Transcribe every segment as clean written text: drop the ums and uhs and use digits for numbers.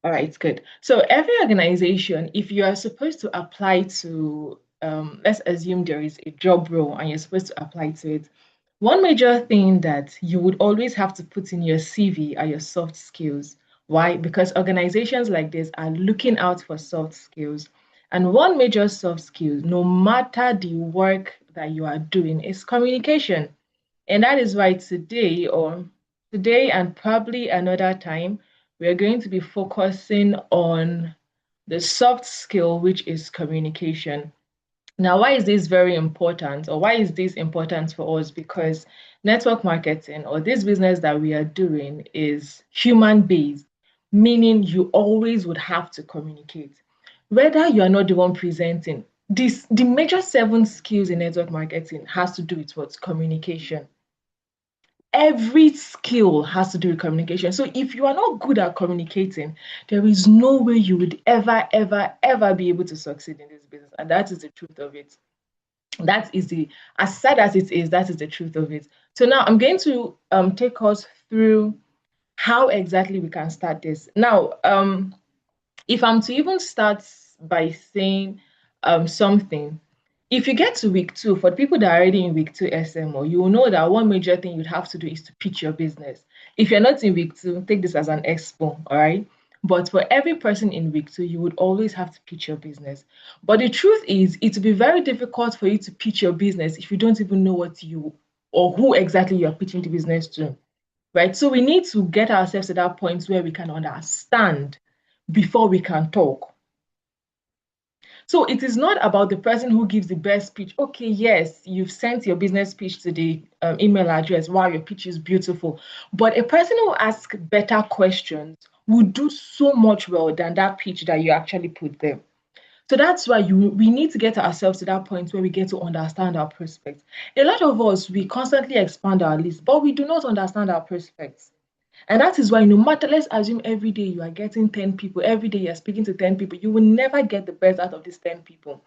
All right, good. So every organization, if you are supposed to apply to, let's assume there is a job role and you're supposed to apply to it, one major thing that you would always have to put in your CV are your soft skills. Why? Because organizations like this are looking out for soft skills. And one major soft skill, no matter the work that you are doing, is communication. And that is why today and probably another time, we're going to be focusing on the soft skill, which is communication. Now, why is this very important, or why is this important for us? Because network marketing or this business that we are doing is human based, meaning you always would have to communicate. Whether you are not the one presenting, the major seven skills in network marketing has to do with what? Communication. Every skill has to do with communication. So if you are not good at communicating, there is no way you would ever, ever, ever be able to succeed in this business. And that is the truth of it. That is the, as sad as it is, that is the truth of it. So now I'm going to take us through how exactly we can start this. Now, if I'm to even start by saying something, if you get to week two, for the people that are already in week two SMO, you will know that one major thing you'd have to do is to pitch your business. If you're not in week two, take this as an expo, all right? But for every person in week two, you would always have to pitch your business. But the truth is, it will be very difficult for you to pitch your business if you don't even know what you or who exactly you're pitching the business to, right? So we need to get ourselves to that point where we can understand before we can talk. So it is not about the person who gives the best pitch. Okay, yes, you've sent your business pitch to the email address. Wow, your pitch is beautiful. But a person who asks better questions will do so much well than that pitch that you actually put there. So that's why we need to get ourselves to that point where we get to understand our prospects. A lot of us, we constantly expand our list, but we do not understand our prospects. And that is why no matter, let's assume every day you are getting 10 people, every day you're speaking to 10 people, you will never get the best out of these 10 people.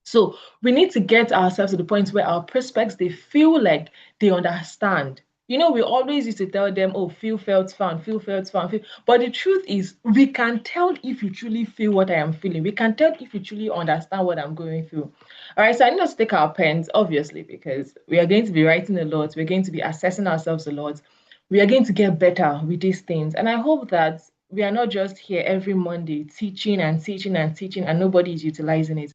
So we need to get ourselves to the point where our prospects, they feel like they understand. You know, we always used to tell them, oh, feel, felt, found, feel, felt, found, feel. But the truth is, we can tell if you truly feel what I am feeling. We can tell if you truly understand what I'm going through. All right, so I need us to take our pens, obviously, because we are going to be writing a lot. We're going to be assessing ourselves a lot. We are going to get better with these things. And I hope that we are not just here every Monday teaching and teaching and teaching, and nobody is utilizing it.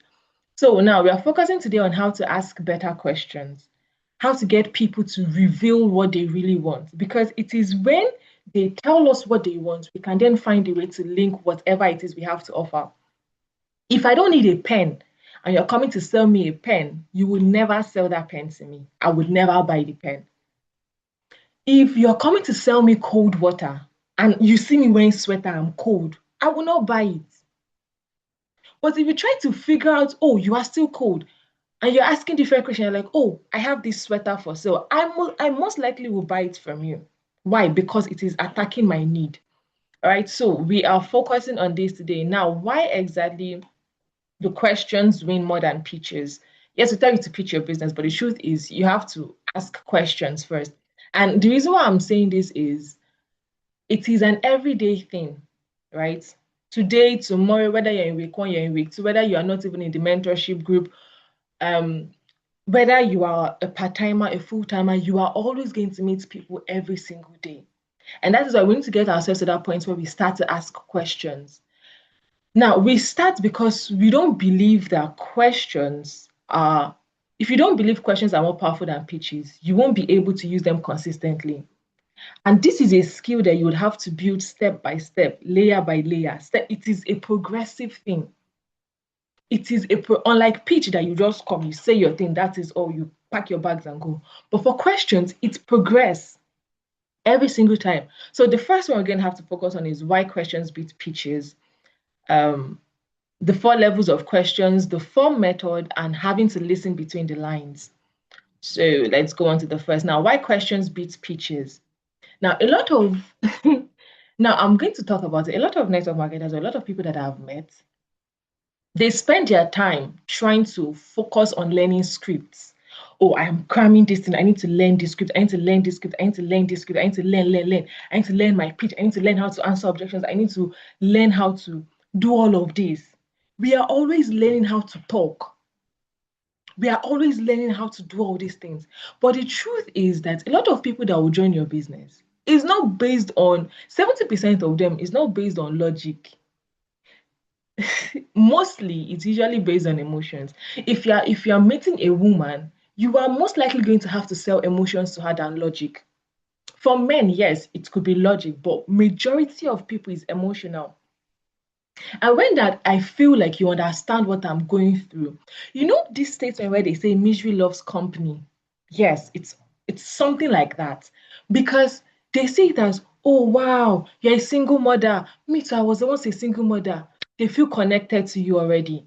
So now we are focusing today on how to ask better questions, how to get people to reveal what they really want. Because it is when they tell us what they want, we can then find a way to link whatever it is we have to offer. If I don't need a pen and you're coming to sell me a pen, you will never sell that pen to me. I would never buy the pen. If you're coming to sell me cold water and you see me wearing sweater, I'm cold, I will not buy it. But if you try to figure out, oh, you are still cold, and you're asking different questions, you're like, oh, I have this sweater for sale. I most likely will buy it from you. Why? Because it is attacking my need. All right. So we are focusing on this today. Now, why exactly the questions win more than pitches? Yes, we tell you to pitch your business, but the truth is you have to ask questions first. And the reason why I'm saying this is it is an everyday thing, right? Today, tomorrow, whether you're in week one, you're in week two, whether you are not even in the mentorship group, um, whether you are a part-timer, a full-timer, you are always going to meet people every single day. And that is why we need to get ourselves to that point where we start to ask questions. Now, we start because we don't believe that questions are, if you don't believe questions are more powerful than pitches, you won't be able to use them consistently. And this is a skill that you would have to build step by step, layer by layer. It is a progressive thing. It is unlike pitch that you just come, you say your thing, that is all, you pack your bags and go. But for questions, it's progress every single time. So the first one we're going to have to focus on is why questions beat pitches, um, the four levels of questions, the form method, and having to listen between the lines. So let's go on to the first. Now, why questions beat pitches? Now, a lot of now I'm going to talk about it. A lot of network marketers, or a lot of people that I've met, they spend their time trying to focus on learning scripts. oh, I am cramming this thing. I need to learn this script. I need to learn this script. I need to learn this script. I need to learn. I need to learn my pitch. I need to learn how to answer objections. I need to learn how to do all of this. We are always learning how to talk. We are always learning how to do all these things. But the truth is that a lot of people that will join your business is not based on 70% of them is not based on logic. Mostly it's usually based on emotions. If you're meeting a woman, you are most likely going to have to sell emotions to her than logic. For men, yes, it could be logic, but majority of people is emotional. And when that I feel like you understand what I'm going through. You know this statement where they say misery loves company. Yes, it's something like that. Because they see it as, oh wow, you're a single mother. Me too, I was once a single mother. They feel connected to you already.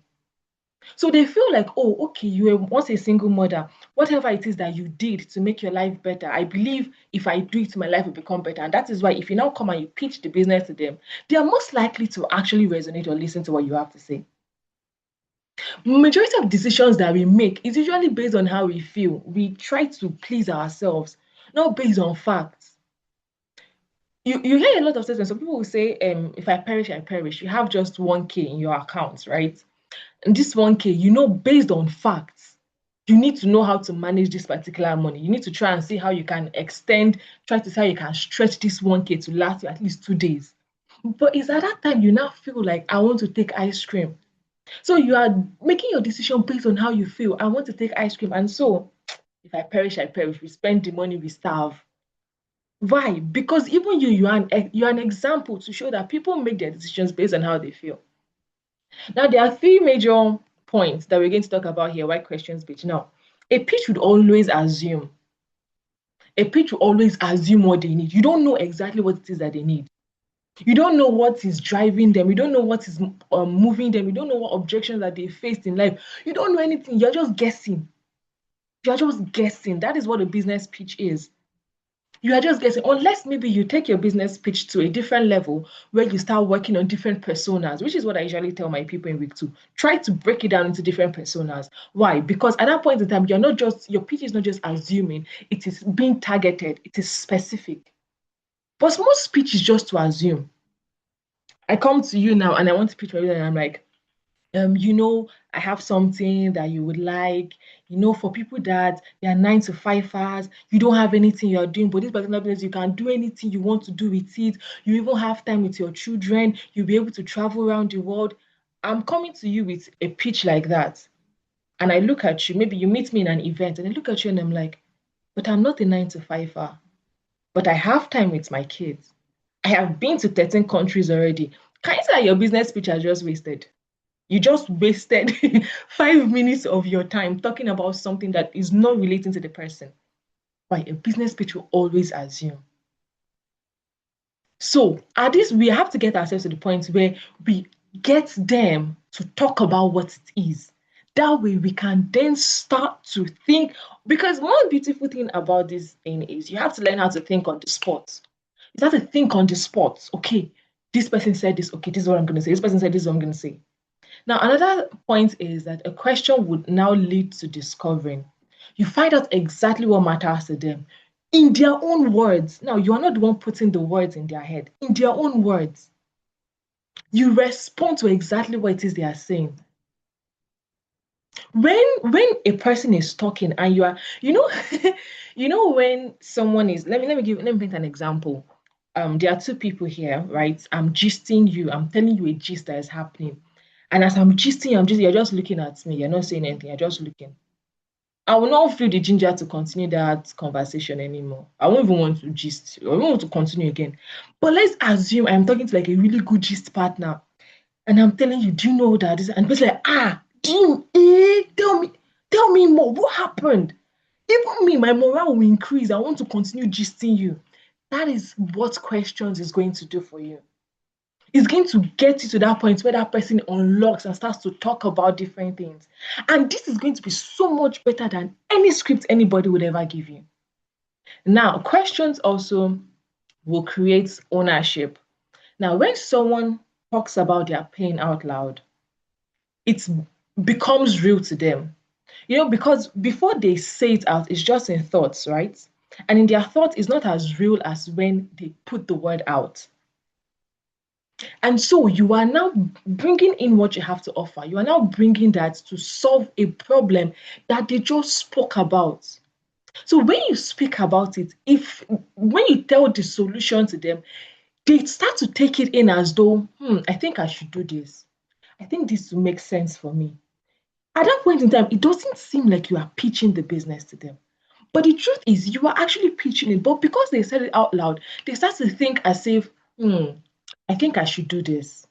So they feel like, oh, okay, you were once a single mother. Whatever it is that you did to make your life better, I believe if I do it, my life will become better. And that is why if you now come and you pitch the business to them, they are most likely to actually resonate or listen to what you have to say. Majority of decisions that we make is usually based on how we feel. We try to please ourselves, not based on facts. You hear a lot of statements. Some people will say, if I perish, I perish. You have just 1K in your account, right? And this 1K, based on facts, you need to know how to manage this particular money. You need to try and see how you can extend, try to see how you can stretch this 1K to last you at least 2 days. But it's at that time you now feel like, I want to take ice cream. So you are making your decision based on how you feel. I want to take ice cream. And so, if I perish, I perish. We spend the money, we starve. Why? Because even you're an example to show that people make their decisions based on how they feel. Now, there are three major points that we're going to talk about here. Why questions pitch? Now, a pitch would always assume. A pitch will always assume what they need. You don't know exactly what it is that they need. You don't know what is driving them. You don't know what is moving them. You don't know what objections that they faced in life. You don't know anything. You're just guessing. You're just guessing. That is what a business pitch is. You are just guessing, unless maybe you take your business pitch to a different level where you start working on different personas, which is what I usually tell my people in week 2. Try to break it down into different personas. Why? Because at that point in time, your pitch is not just assuming, it is being targeted, it is specific. But most speech is just to assume. I come to you now and I want to pitch for you, and I'm like, I have something that you would like, for people that they are 9 to 5 hours, you don't have anything you're doing, but this particular business, you can do anything you want to do with it. You even have time with your children, you'll be able to travel around the world. I'm coming to you with a pitch like that. And I look at you, maybe you meet me in an event, and I look at you and I'm like, but I'm not a 9 to 5 hour, but I have time with my kids. I have been to 13 countries already. Can you say that your business pitch has just wasted? You just wasted 5 minutes of your time talking about something that is not relating to the person. Why? A business pitch will always assume. So at this, we have to get ourselves to the point where we get them to talk about what it is. That way we can then start to think, because one beautiful thing about this thing is you have to learn how to think on the spot. You have to think on the spot. Okay, this person said this. Okay, this is what I'm going to say. This person said this is what I'm going to say. Now, another point is that a question would now lead to discovering. You find out exactly what matters to them in their own words. Now, you are not the one putting the words in their head, in their own words. You respond to exactly what it is they are saying. When a person is talking and you are, when someone is, let me paint an example. There are two people here, right? I'm gisting you, I'm telling you a gist that is happening. And as I'm gisting, you're just looking at me, you're not saying anything, you're just looking. I will not feel the ginger to continue that conversation anymore. I won't even want to gist, I won't want to continue again. But let's assume I'm talking to like a really good gist partner, and I'm telling you, do you know that this? And it's like, tell me more. What happened? Even me, my morale will increase. I want to continue gisting you. That is what questions is going to do for you. It's going to get you to that point where that person unlocks and starts to talk about different things. And this is going to be so much better than any script anybody would ever give you. Now, questions also will create ownership. Now, when someone talks about their pain out loud, it becomes real to them. Because before they say it out, it's just in thoughts, right? And in their thoughts, it's not as real as when they put the word out. And so you are now bringing in what you have to offer. You are now bringing that to solve a problem that they just spoke about. So when you speak about it, if when you tell the solution to them, they start to take it in as though, I think I should do this. I think this will make sense for me. At that point in time, it doesn't seem like you are pitching the business to them. But the truth is, you are actually pitching it. But because they said it out loud, they start to think as if, I think I should do this.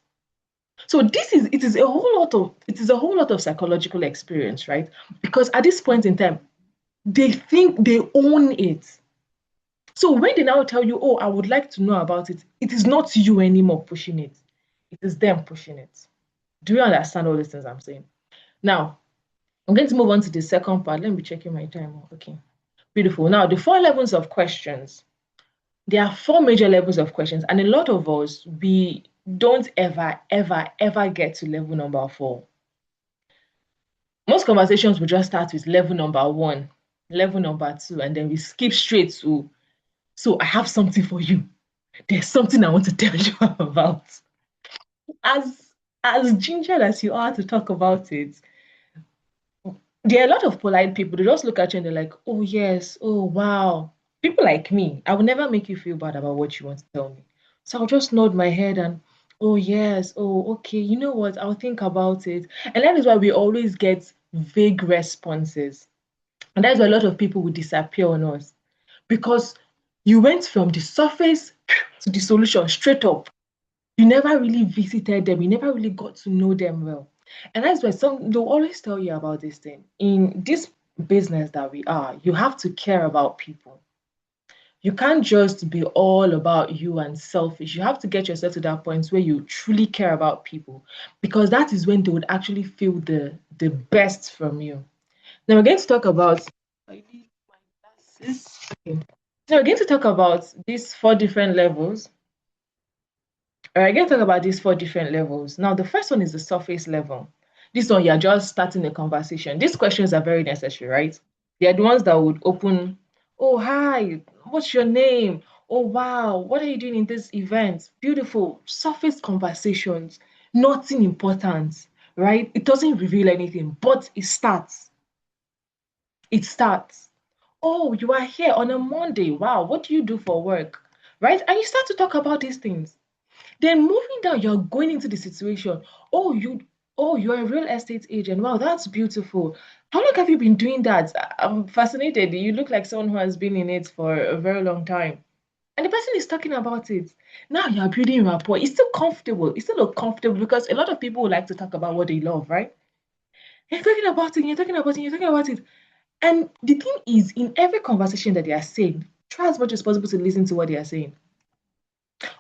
So it is a whole lot of psychological experience, right? Because at this point in time, they think they own it. So when they now tell you, oh, I would like to know about it, it is not you anymore pushing it. It is them pushing it. Do you understand all these things I'm saying? Now, I'm going to move on to the second part. Let me be checking my time. Okay. Beautiful. Now, the four levels of questions. There are four major levels of questions, and a lot of us, we don't ever, ever, ever get to level number four. Most conversations will just start with level number one, level number two, and then we skip straight to, so I have something for you. There's something I want to tell you about. As gingered as you are to talk about it, there are a lot of polite people. They just look at you and they're like, oh, yes, oh, wow. People like me, I will never make you feel bad about what you want to tell me. So I'll just nod my head and, oh, yes, oh, okay, you know what? I'll think about it. And that is why we always get vague responses. And that's why a lot of people will disappear on us because you went from the surface to the solution straight up. You never really visited them, you never really got to know them well. And that's why they'll always tell you about this thing. In this business that we are, you have to care about people. You can't just be all about you and selfish. You have to get yourself to that point where you truly care about people because that is when they would actually feel the best from you. Now we're going to talk about I need my glasses. Okay. So we're going to talk about these four different levels. All right, going to talk about these four different levels. Now, the first one is the surface level. This one, you're just starting a conversation. These questions are very necessary, right? They're the ones that would open, oh, hi, what's your name? Oh, wow, what are you doing in this event? Beautiful. Surface conversations, nothing important, right? It doesn't reveal anything, but it starts. It starts. Oh, you are here on a Monday. Wow, what do you do for work? Right? And you start to talk about these things. Then moving down, you're going into the situation. Oh, you're a real estate agent. Wow, that's beautiful. How long have you been doing that? I'm fascinated. You look like someone who has been in it for a very long time. And the person is talking about it. Now you're building rapport. It's still comfortable. It's still uncomfortable because a lot of people would like to talk about what they love, right? You're talking about it, you're talking about it, you're talking about it. And the thing is, in every conversation that they are saying, try as much as possible to listen to what they are saying.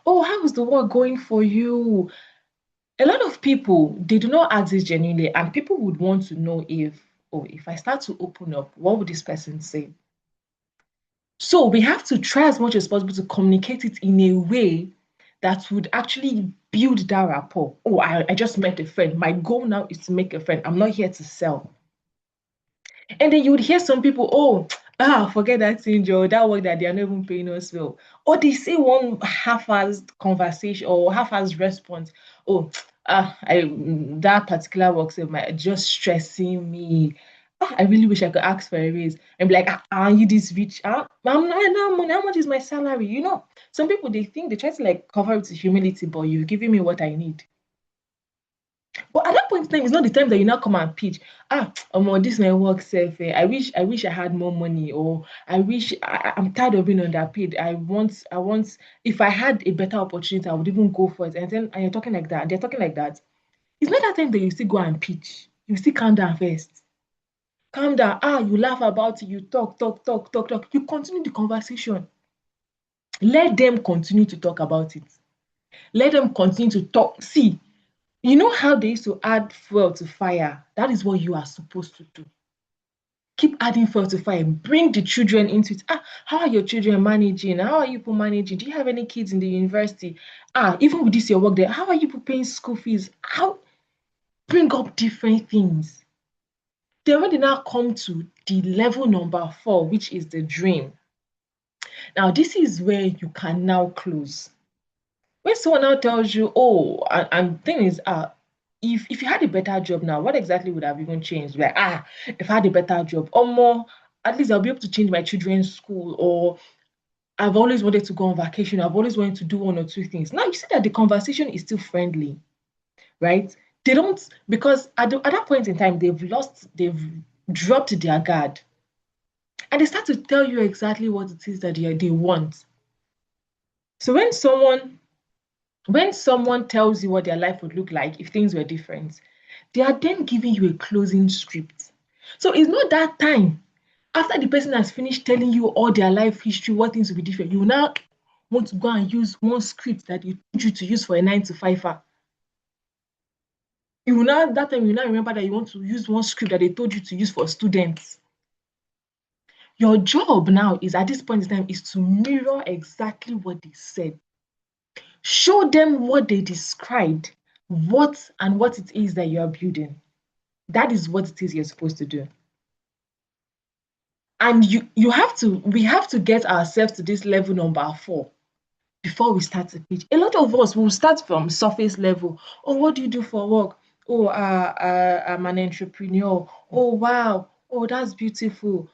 Oh, how is the work going for you? A lot of people, they do not ask this genuinely, and people would want to know if I start to open up, what would this person say? So we have to try as much as possible to communicate it in a way that would actually build that rapport. Oh, I just met a friend. My goal now is to make a friend. I'm not here to sell. And then you would hear some people, oh, forget that thing, Joe, that work that they are not even paying us well. Or they say one half-assed conversation or half-assed response. Oh, that particular work might just stressing me. I really wish I could ask for a raise and be like, are you this rich? I'm not enough money. How much is my salary? Some people they think they try to like cover it with humility, but you've given me what I need. But at that point in time, it's not the time that you now come and pitch. This my work self. I wish I had more money, or I'm tired of being underpaid. I want. If I had a better opportunity, I would even go for it. And you're talking like that. And they're talking like that. It's not that time that you still go and pitch. You still calm down first. Calm down. You laugh about it. You talk, talk, talk, talk, talk. You continue the conversation. Let them continue to talk about it. Let them continue to talk. See, you know how they used to add fuel to fire? That is what you are supposed to do. Keep adding fuel to fire. Bring the children into it. How are your children managing? How are you people managing? Do you have any kids in the university? Even with this your work there, how are you people paying school fees? How bring up different things. Then when they now come to the level number 4, which is the dream, now this is where you can now close. When someone now tells you, oh, and thing is, if you had a better job now, what exactly would have even changed? Like, if I had a better job, or more, at least I'll be able to change my children's school, or I've always wanted to go on vacation. I've always wanted to do one or two things. Now you see that the conversation is still friendly, right? They don't, because at that point in time, they've dropped their guard, and they start to tell you exactly what it is that they want. So when someone tells you what their life would look like if things were different, they are then giving you a closing script. So it's not that time after the person has finished telling you all their life history, what things will be different, you now want to go and use one script that you told you to use for a 9 to 5. You will now that time you now remember that you want to use one script that they told you to use for students. Your job now is at this point in time is to mirror exactly what they said. Show them what they described, what it is that you are building. That is what it is you're supposed to do. And we have to get ourselves to this level number 4 before we start to pitch. A lot of us will start from surface level. Oh, what do you do for work? Oh, I'm an entrepreneur. Oh, wow. Oh, that's beautiful.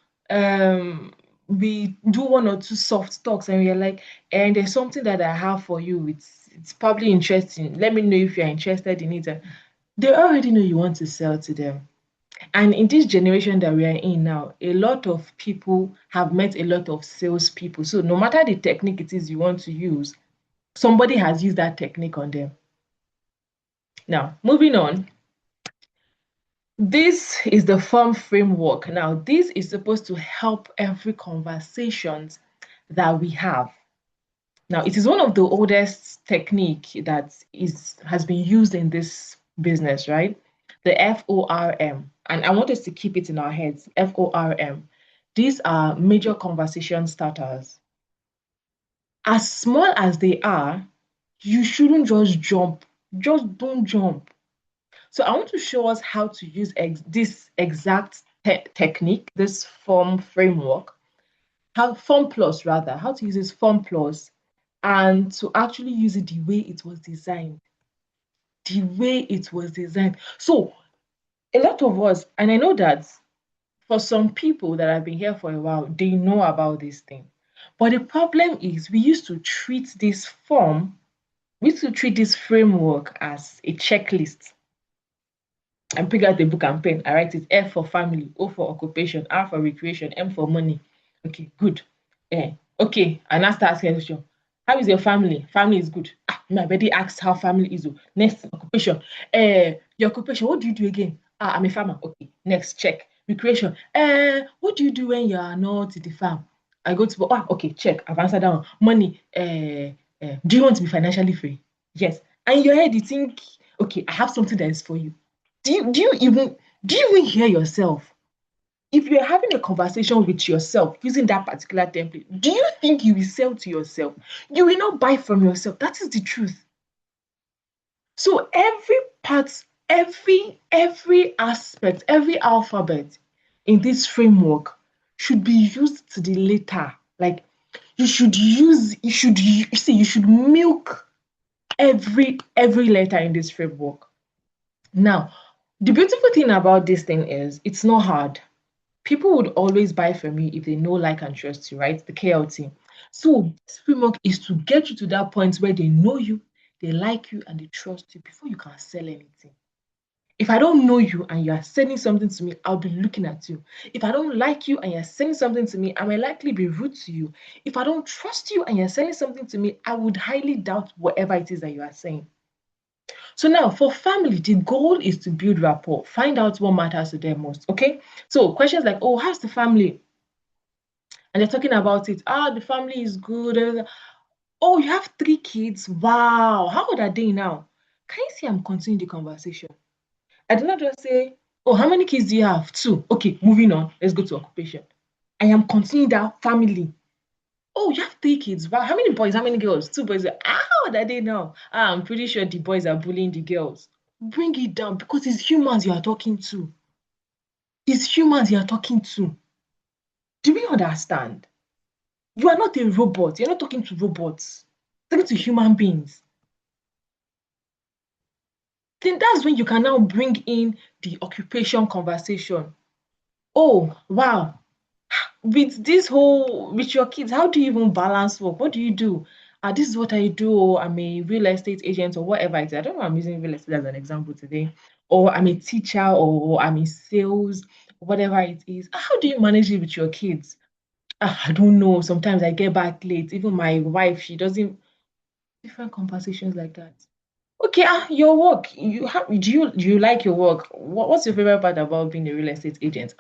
We do one or two soft talks, and we're like, and there's something that I have for you. It's probably interesting. Let me know if you're interested in it. And they already know you want to sell to them. And in this generation that we are in now, a lot of people have met a lot of salespeople. So no matter the technique it is you want to use, somebody has used that technique on them. Now, moving on, this is the form framework. Now, this is supposed to help every conversations that we have. Now, it is one of the oldest technique that has been used in this business, right? The FORM. And I want us to keep it in our heads. FORM. These are major conversation starters. As small as they are, you shouldn't just jump. Just don't jump. So I want to show us how to use this exact technique, this form framework, how form plus rather, how to use this form plus, and to actually use it the way it was designed. The way it was designed. So a lot of us, and I know that for some people that have been here for a while, they know about this thing. But the problem is we used to treat this form, we used to treat this framework as a checklist. I pick out the book and pen. I write it F for family, O for occupation, R for recreation, M for money. Okay, good. Okay, and I start asking a question. How is your family? Family is good. My already asked how family is. Next, occupation. Your occupation, what do you do again? I'm a farmer. Okay, next, check. Recreation. What do you do when you are not in the farm? I go to, okay, check. I've answered that one. Money. Do you want to be financially free? Yes. And in your head, you think, okay, I have something that is for you. Do you even hear yourself? If you're having a conversation with yourself using that particular template, do you think you will sell to yourself? You will not buy from yourself. That is the truth. So every part, every aspect, every alphabet in this framework should be used to the letter. Like you should milk every letter in this framework. Now, the beautiful thing about this thing is it's not hard. People would always buy from you if they know, like, and trust you, right? The KLT. So this framework is to get you to that point where they know you, they like you, and they trust you before you can sell anything. If I don't know you and you are sending something to me, I'll be looking at you. If I don't like you and you're sending something to me, I may likely be rude to you. If I don't trust you and you're sending something to me, I would highly doubt whatever it is that you are saying. So now for family, the goal is to build rapport, find out what matters to them most. Okay. So questions like, oh, how's the family? And they're talking about it. The family is good. Oh, you have 3 kids. Wow. How old are they now? Can you see I'm continuing the conversation? I did not just say, oh, how many kids do you have? 2. Okay, moving on. Let's go to occupation. I am continuing that family. Oh, you have 3 kids. Wow. How many boys? How many girls? 2 boys. How old are they now? I'm pretty sure the boys are bullying the girls. Bring it down because it's humans you are talking to. It's humans you're talking to. Do we understand? You are not a robot. You're not talking to robots. You're talking to human beings. Then that's when you can now bring in the occupation conversation. Oh, wow. With your kids, how do you even balance work? What do you do? This is what I do. Or I'm a real estate agent or whatever it is. I don't know. I'm using real estate as an example today. Or I'm a teacher or I'm in sales, whatever it is. How do you manage it with your kids? I don't know. Sometimes I get back late. Even my wife, she doesn't. Different conversations like that. Okay, your work. Do you like your work? What's your favorite part about being a real estate agent?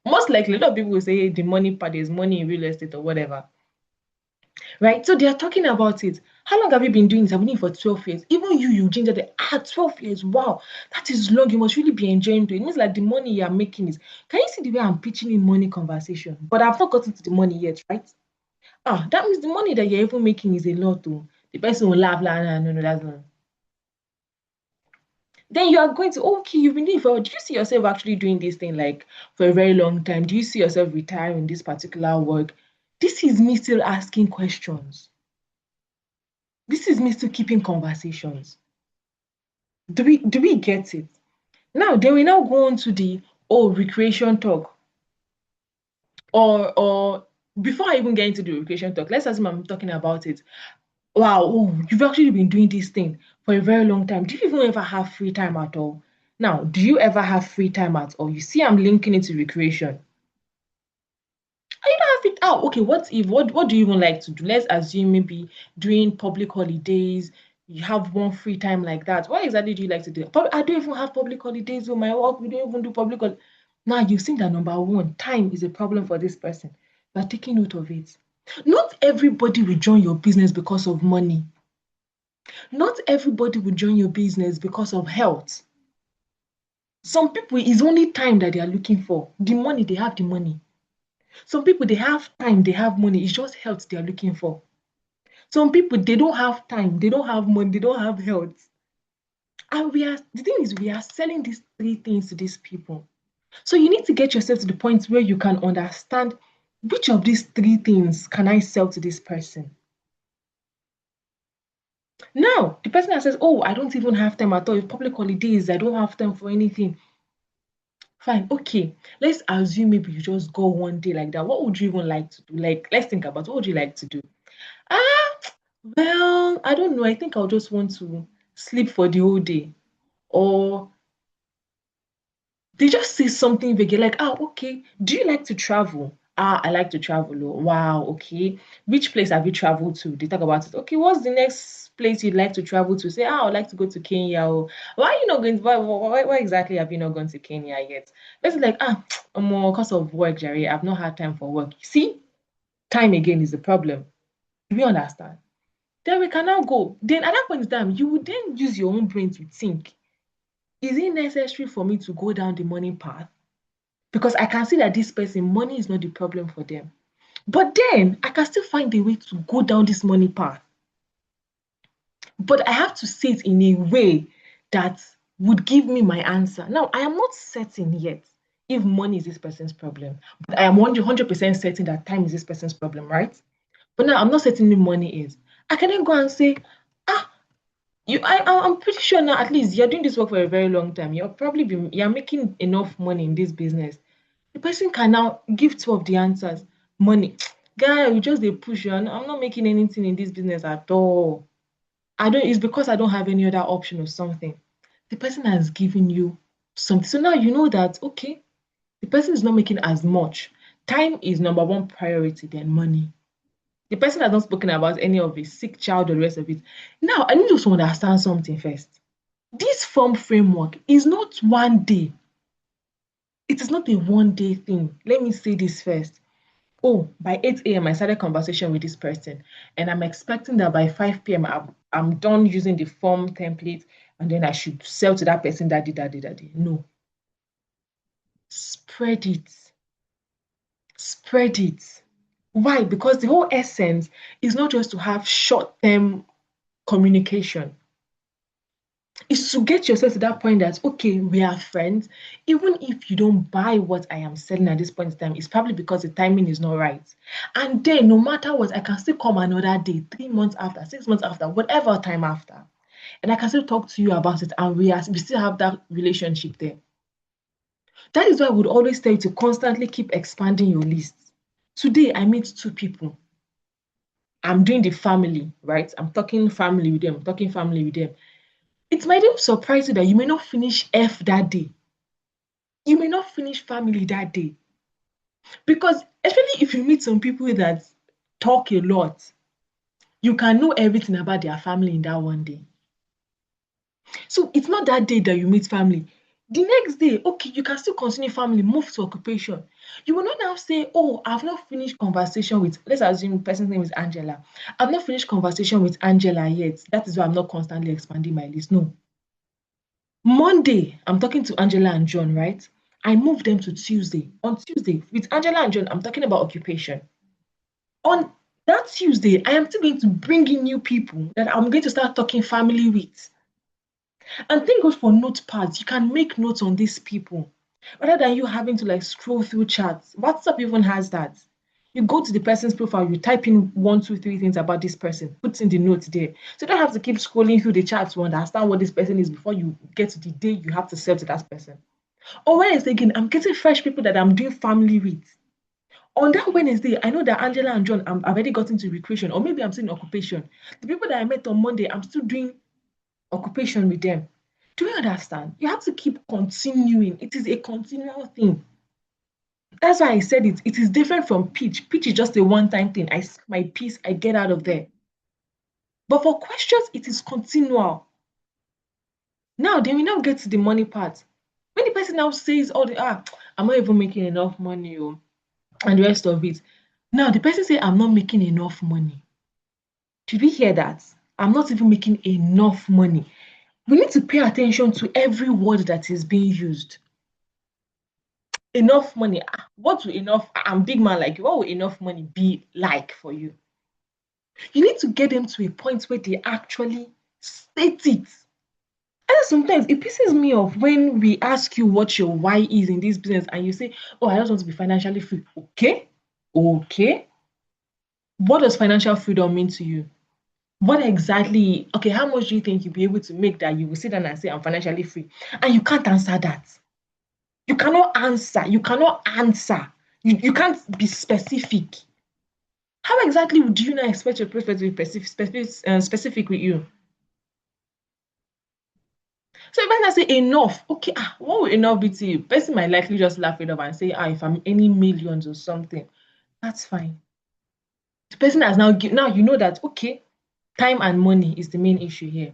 Most likely, a lot of people will say the money part. There's money in real estate or whatever, right? So they are talking about it. How long have you been doing this? I've been doing it for 12 years. Even you ginger the 12 years. Wow, that is long. You must really be enjoying it. It means like the money you are making is. Can you see the way I'm pitching in money conversation? But I've not gotten to the money yet, right? That means the money that you're even making is a lot, though. The person will laugh, like, no, no, that's not. Then you are going to, okay, you've been doing it for, do you see yourself actually doing this thing like for a very long time? Do you see yourself retiring this particular work? This is me still asking questions. This is me still keeping conversations. Do we get it? Now they will now go on to the recreation talk. Or before I even get into the recreation talk, let's assume I'm talking about it. Wow, you've actually been doing this thing for a very long time. Do you even ever have free time at all? Now, do you ever have free time at all? You see, I'm linking it to recreation. You don't have it out. Okay, what do you even like to do? Let's assume maybe during public holidays, you have one free time like that. What exactly do you like to do? I don't even have public holidays with my work. We don't even do Now you've seen that number one, time is a problem for this person. You are taking note of it. Not everybody will join your business because of money. Not everybody will join your business because of health. Some people, it's only time that they are looking for. The money, they have the money. Some people, they have time, they have money. It's just health they are looking for. Some people, they don't have time, they don't have money, they don't have health. And the thing is, we are selling these three things to these people. So you need to get yourself to the point where you can understand which of these three things can I sell to this person. Now, the person that says, oh, I don't even have time at all. If public holidays, I don't have time for anything. Fine, okay. Let's assume maybe you just go one day like that. What would you even like to do? Like, let's think about what would you like to do? Ah, well, I don't know. I think I'll just want to sleep for the whole day. Or they just say something vague. You're like, okay. Do you like to travel? I like to travel. Oh, wow, okay. Which place have you traveled to? They talk about it. Okay, what's the next place you'd like to travel to? Say, I'd like to go to Kenya. Or why are you not going to, why exactly have you not gone to Kenya yet? It's like, more because of work, Jerry. I've not had time for work. See, time again is the problem. Do we understand? Then we can now go. Then at that point in time, you would then use your own brain to think, is it necessary for me to go down the money path? Because I can see that this person, money is not the problem for them. But then I can still find a way to go down this money path. But I have to say it in a way that would give me my answer. Now, I am not certain yet if money is this person's problem, but I am 100% certain that time is this person's problem, right? But now I'm not certain if money is. I can then go and say, ah, I'm pretty sure now at least you're doing this work for a very long time. You're making enough money in this business. The person can now give two of the answers. Money. Guy, you just they push you and I'm not making anything in this business at all. It's because I don't have any other option or something. The person has given you something. So now you know that okay, the person is not making as much. Time is number one priority than money. The person has not spoken about any of his sick child or the rest of it. Now I need you to understand something first. This form framework is not one day. It is not a one day thing. Let me say this first. Oh, by 8 a.m. I started conversation with this person, and I'm expecting that by 5 p.m. I'm done using the form template, and then I should sell to that person that did that, did that. No, spread it, spread it. Why? Because the whole essence is not just to have short term communication. is to get yourself to that point that, okay, we are friends. Even if you don't buy what I am selling at this point in time, it's probably because the timing is not right. And then, no matter what, I can still come another day, 3 months after, 6 months after, whatever time after. And I can still talk to you about it. And we still have that relationship there. That is why I would always tell you to constantly keep expanding your list. Today, I meet two people. I'm doing the family, right? I'm talking family with them, talking family with them. It might even surprise you that you may not finish F that day. You may not finish family that day. Because especially if you meet some people that talk a lot, you can know everything about their family in that one day. So it's not that day that you meet family. The next day, okay, you can still continue family, move to occupation. You will not now say, oh, I've not finished conversation with, let's assume the person's name is Angela. I've not finished conversation with Angela yet. That is why I'm not constantly expanding my list. No. Monday, I'm talking to Angela and John, right? I moved them to Tuesday. On Tuesday, with Angela and John, I'm talking about occupation. On that Tuesday, I am still going to bring in new people that I'm going to start talking family with. And thank God for notepads. You can make notes on these people rather than you having to like scroll through chats. WhatsApp even has that. You go to the person's profile, you type in one, two, three things about this person, put in the notes there. So you don't have to keep scrolling through the chats to understand what this person is before you get to the day you have to sell to that person. On Wednesday again, I'm getting fresh people that I'm doing family with. On that Wednesday, I know that Angela and John, I've already gotten to recreation, or maybe I'm still in occupation. The people that I met on Monday, I'm still doing occupation with them. Do you understand? You have to keep continuing. It is a continual thing. That's why I said it. It is different from pitch. Pitch is just a one-time thing. I say my piece, I get out of there. But for questions, it is continual. Now, then we now get to the money part. When the person now says, "Oh, I'm not even making enough money," oh, and the rest of it. Now, the person say, "I'm not making enough money." Did we hear that? I'm not even making enough money. We need to pay attention to every word that is being used. Enough money. What will enough? I'm big man like you. What will enough money be like for you? You need to get them to a point where they actually state it. And sometimes it pisses me off when we ask you what your why is in this business and you say, "Oh, I just want to be financially free." Okay. Okay. What does financial freedom mean to you? What exactly, okay, how much do you think you'll be able to make that you will sit down and say, "I'm financially free"? And you can't answer that. You cannot answer. You cannot answer. You can't be specific. How exactly do you not expect your prospect to be specific with you? So if I say enough, okay, what will enough be to you? Person might likely just laugh it up and say, if I'm earning millions or something, that's fine. The person has now you know that okay, time and money is the main issue here.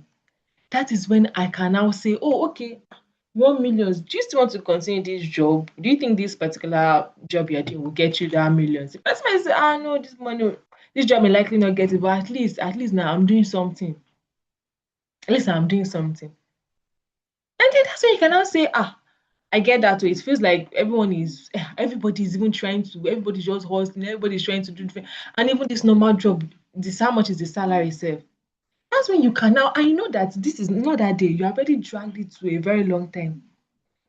That is when I can now say, oh, okay, 1 million. Do you still want to continue this job? Do you think this particular job you're doing will get you that millions? The person might say, no, this money, this job may likely not get it, but at least now I'm doing something. At least I'm doing something. And then that's when you can now say, I get that way. It feels like everybody's even trying to, everybody's just hustling, everybody's trying to do different. And even this normal job, this how much is the salary itself? That's when you can now, I know that this is not that day, you have already dragged it to a very long time.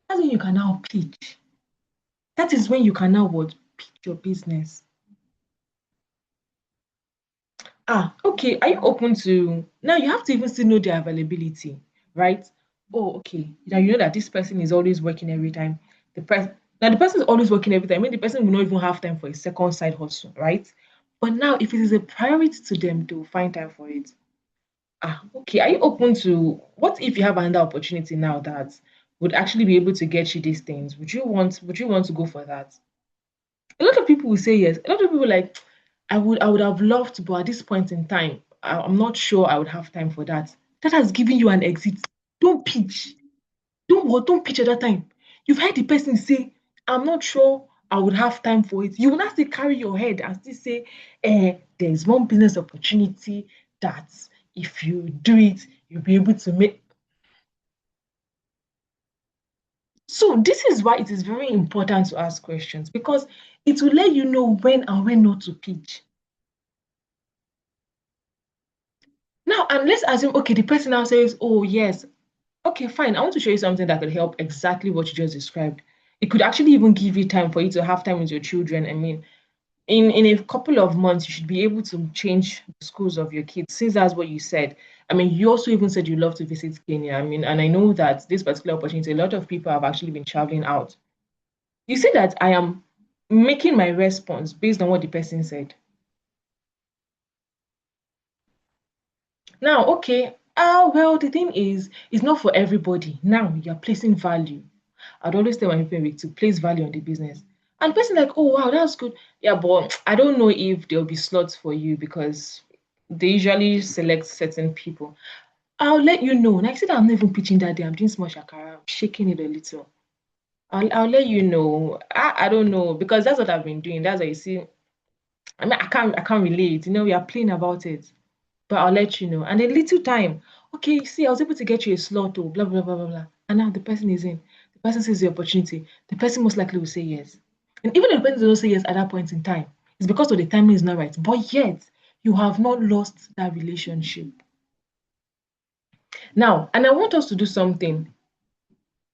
That's when you can now pitch. That is when you can now what? Pitch your business. Okay. Are you open to now? You have to even still know their availability, right? Oh, okay. Now you know that this person is always working every time. The person is always working every time. I mean, the person will not even have time for a second side hustle, right? But now, if it is a priority to them, they will find time for it. Okay. Are you open to what if you have another opportunity now that would actually be able to get you these things? Would you want to go for that? A lot of people will say yes. A lot of people like, I would have loved, but at this point in time, I'm not sure I would have time for that. That has given you an exit. Don't pitch. Don't pitch at that time. You've heard the person say, I'm not sure I would have time for it. You will not still carry your head and still say, there's one business opportunity that if you do it, you'll be able to make. So this is why it is very important to ask questions because it will let you know when and when not to pitch. Now, and let's assume, okay, the person now says, oh, yes, Okay, fine. I want to show you something that could help exactly what you just described. It could actually even give you time for you to have time with your children. I mean, in a couple of months, you should be able to change the schools of your kids, since that's what you said. I mean, you also even said you love to visit Kenya. I mean, and I know that this particular opportunity, a lot of people have actually been traveling out. You see that I am making my response based on what the person said. Now, okay, well, the thing is, it's not for everybody. Now you're placing value. I'd always tell my people to place value on the business. And the person like, oh wow, that's good. Yeah, but I don't know if there'll be slots for you because they usually select certain people. I'll let you know. And I said I'm not even pitching that day. I'm doing small shakara. I'm shaking it a little. I'll let you know. I don't know because that's what I've been doing. That's why you see. I mean, I can't relate. We are playing about it, but I'll let you know. And a little time, okay, see, I was able to get you a slot, oh, blah, blah, blah, blah, blah. And now the person is in. The person sees the opportunity. The person most likely will say yes. And even if the person doesn't say yes at that point in time, it's because of the timing is not right. But yet, you have not lost that relationship. Now, and I want us to do something.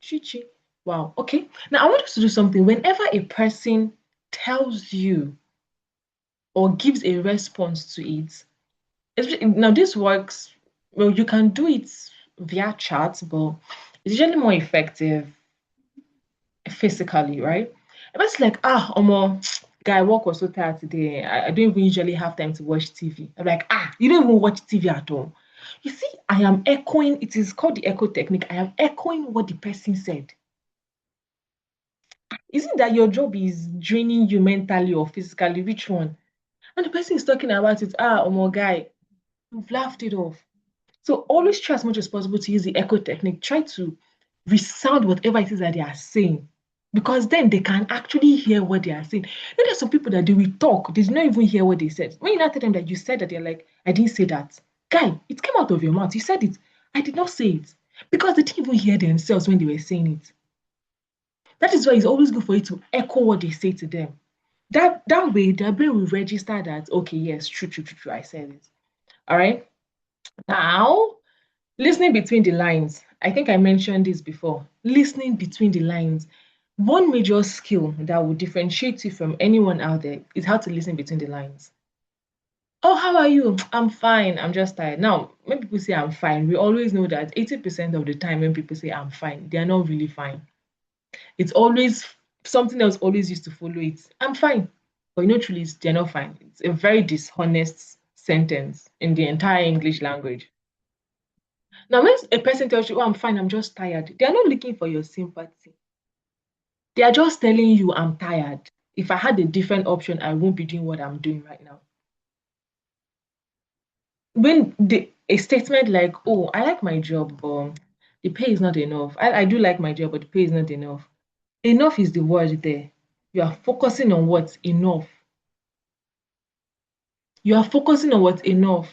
Chichi. Wow. Okay. Now, I want us to do something. Whenever a person tells you or gives a response to it, now this works, well, you can do it via chat, but it's usually more effective physically, right? If it's like, Omo, guy, work was so tired today. I don't even usually have time to watch TV. I'm like, you don't even watch TV at all. You see, I am echoing, it is called the echo technique. I am echoing what the person said. Isn't that your job is draining you mentally or physically? Which one? And the person is talking about it. Omo, guy, you've laughed it off. So always try as much as possible to use the echo technique. Try to resound whatever it is that they are saying. Because then they can actually hear what they are saying. Then there's some people that they will talk, they did not even hear what they said. When you now tell them that you said that, they're like, I didn't say that. Guy, it came out of your mouth. You said it. I did not say it. Because they didn't even hear themselves when they were saying it. That is why it's always good for you to echo what they say to them. That way their brain will register that, okay, yes, true, true, true, true, I said it. All right. Now, listening between the lines. I think I mentioned this before. Listening between the lines. One major skill that will differentiate you from anyone out there is how to listen between the lines. Oh, how are you? I'm fine. I'm just tired. Now, when people say I'm fine, we always know that 80% of the time when people say I'm fine, they are not really fine. It's always something else always used to follow it. I'm fine. But truly, they're not fine. It's a very dishonest sentence in the entire English language. Now, when a person tells you, oh, I'm fine, I'm just tired, they are not looking for your sympathy. They are just telling you, I'm tired. If I had a different option, I won't be doing what I'm doing right now. When a statement like, oh, I like my job, but the pay is not enough. I do like my job, but the pay is not enough. Enough is the word there. You are focusing on what's enough. You are focusing on what's enough.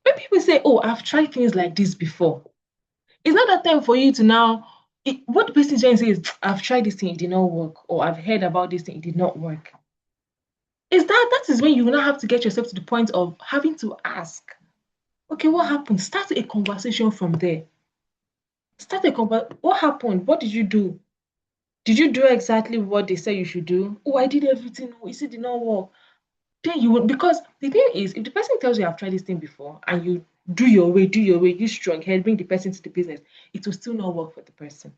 When people say, oh, I've tried things like this before, it's not that time for you to now. What the person is trying to say is, I've tried this thing, it did not work, or I've heard about this thing, it did not work. Is that is when you now have to get yourself to the point of having to ask, okay, what happened? Start a conversation from there. What happened? What did you do? Did you do exactly what they said you should do? Oh, I did everything. Oh, you see, it did not work. Then you would, because the thing is, if the person tells you I've tried this thing before and you do your way, you strong head, bring the person to the business, it will still not work for the person.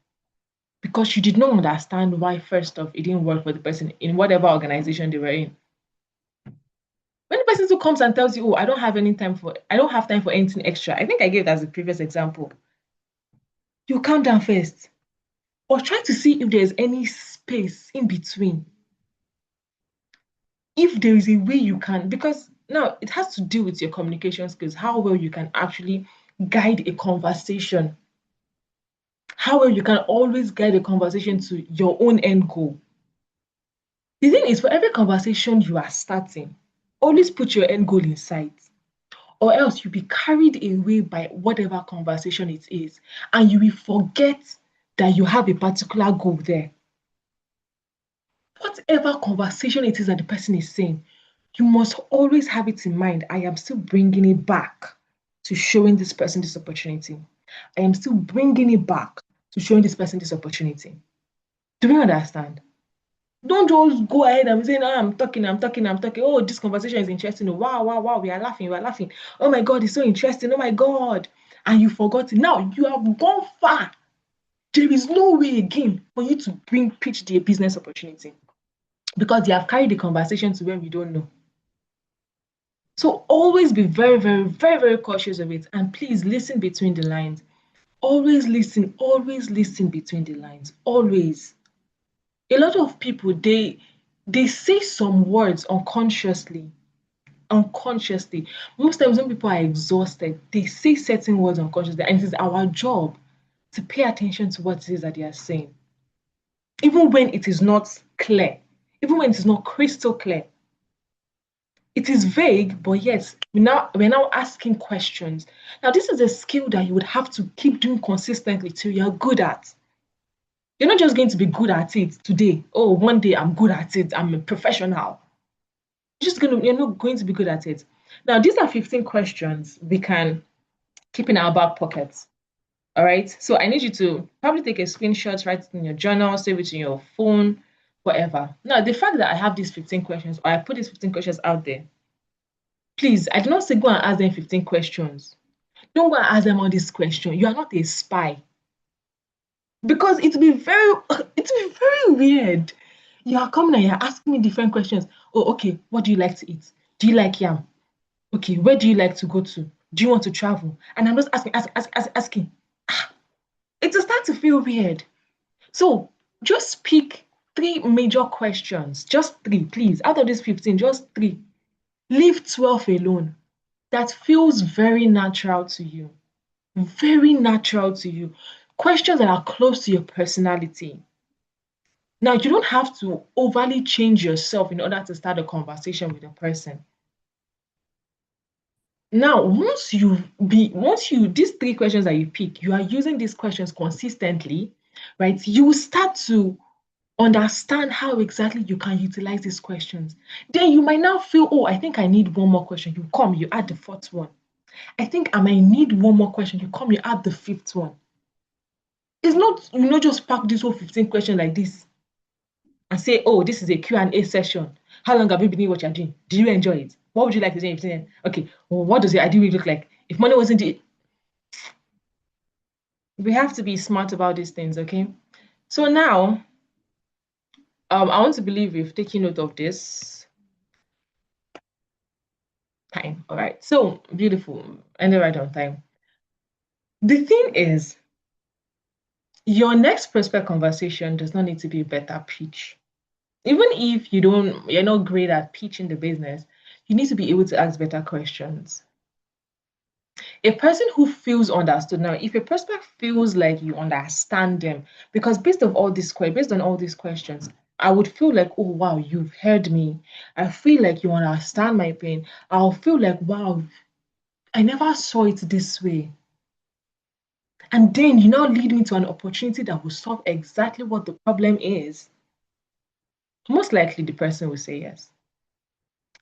Because you did not understand why first off it didn't work for the person in whatever organization they were in. When the person who comes and tells you, oh, I don't have time for anything extra. I think I gave that as a previous example. You calm down first. Or try to see if there's any space in between. If there is a way you can, because now it has to do with your communication skills, how well you can actually guide a conversation, how well you can always guide a conversation to your own end goal. The thing is, for every conversation you are starting, always put your end goal in sight, or else you'll be carried away by whatever conversation it is, and you will forget that you have a particular goal there. Whatever conversation it is that the person is saying, you must always have it in mind. I am still bringing it back to showing this person this opportunity. I am still bringing it back to showing this person this opportunity. Do you understand? Don't just go ahead and say, no, I'm talking. Oh, this conversation is interesting. Wow, wow, wow. We are laughing. We are laughing. Oh my God, it's so interesting. Oh my God. And you forgot it. Now you have gone far. There is no way again for you to pitch the business opportunity because you have carried the conversation to where we don't know. So always be very, very, very, very cautious of it. And please listen between the lines. Always listen between the lines. Always. A lot of people, they say some words unconsciously. Unconsciously. Most times when people are exhausted, they say certain words unconsciously, and it is our job to pay attention to what it is that they are saying. Even when it is not clear, even when it is not crystal clear. It is vague, but yes, we're now asking questions. Now, this is a skill that you would have to keep doing consistently till you're good at. You're not just going to be good at it today. Oh, one day I'm good at it. I'm a professional. You're not going to be good at it. Now, these are 15 questions we can keep in our back pockets. All right. So I need you to probably take a screenshot, write it in your journal, save it in your phone, whatever. Now, the fact that I have these 15 questions, or I put these 15 questions out there, please, I do not say go and ask them 15 questions. Don't go and ask them all these questions. You are not a spy. Because it'll be very weird. You are coming and you're asking me different questions. Oh, okay, what do you like to eat? Do you like yam? Okay, where do you like to go to? Do you want to travel? And I'm just asking. It will start to feel weird. So just pick three major questions. Just three, please. Out of these 15, just three. Leave 12 alone. That feels very natural to you. Very natural to you. Questions that are close to your personality. Now, you don't have to overly change yourself in order to start a conversation with a person. Now, these three questions that you pick, you are using these questions consistently, right? You will start to understand how exactly you can utilize these questions. Then you might now feel, oh, I think I need one more question. You add the fourth one. I think I might need one more question. You add the fifth one. It's not, just pack this whole 15 questions like this and say, oh, this is a Q&A session. How long have you been doing what you're doing? Do you enjoy it? What would you like to say? Okay, well, what does your ideal week look like? If money wasn't it, we have to be smart about these things, okay? So now, I want to believe we've taken note of this time. All right, so beautiful. Ended right on time. The thing is, your next prospect conversation does not need to be a better pitch. Even if you're not great at pitching the business, you need to be able to ask better questions. A person who feels understood. Now, if a prospect feels like you understand them, because based on all these questions, I would feel like, oh wow, you've heard me. I feel like you understand my pain. I'll feel like, wow, I never saw it this way. And then you now lead me to an opportunity that will solve exactly what the problem is. Most likely the person will say yes.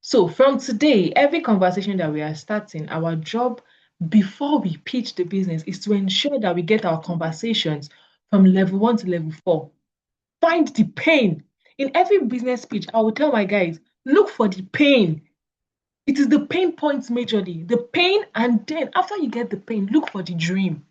So from today, every conversation that we are starting, our job before we pitch the business is to ensure that we get our conversations from level 1 to level 4. Find the pain. In every business pitch, I will tell my guys, look for the pain. It is the pain points majorly. The pain, and then after you get the pain, look for the dream.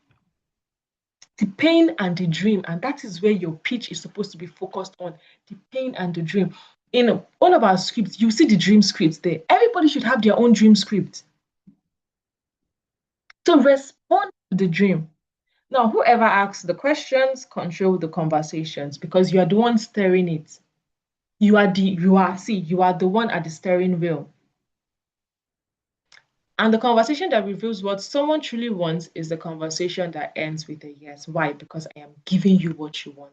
The pain and the dream, and that is where your pitch is supposed to be focused on, the pain and the dream. In all of our scripts, you see the dream scripts there. Everybody should have their own dream script. So respond to the dream. Now, whoever asks the questions, control the conversations because you are the one steering it. You are the one at the steering wheel. And the conversation that reveals what someone truly wants is the conversation that ends with a yes. Why? Because I am giving you what you want.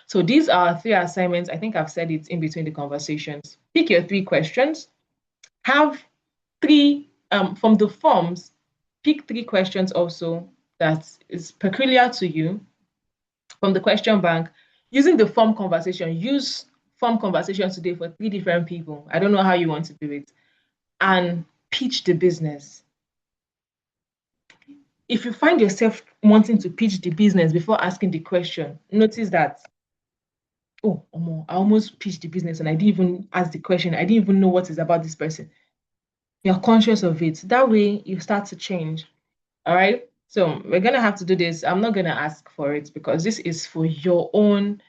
So these are 3 assignments. I think I've said it in between the conversations. Pick your 3 questions. Have 3 from the forms. Pick 3 questions also that is peculiar to you from the question bank. Using the form conversation, use form conversation today for 3 different people. I don't know how you want to do it. And pitch the business. If you find yourself wanting to pitch the business before asking the question, notice that, oh, I almost pitched the business and I didn't even ask the question. I didn't even know what is about this person. You're conscious of it. That way, you start to change. All right. So we're gonna have to do this. I'm not gonna ask for it because this is for your own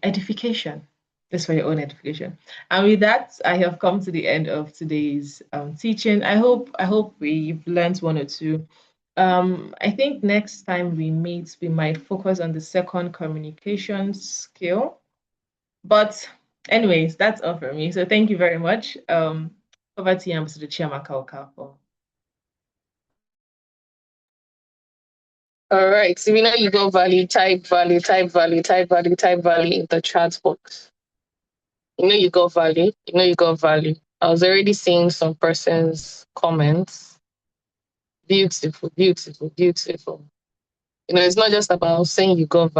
edification. This for your own edification. And with that, I have come to the end of today's teaching. I hope we've learned one or two. I think next time we meet, we might focus on the second communication skill. But anyways, that's all for me. So thank you very much. Over to you, Ambassador Chiamaka Okafor. All right. So you know you go value, type value, type value, type value, type value in the chat box. You go value. You go value. I was already seeing some person's comments. Beautiful, beautiful, beautiful. It's not just about saying you go value.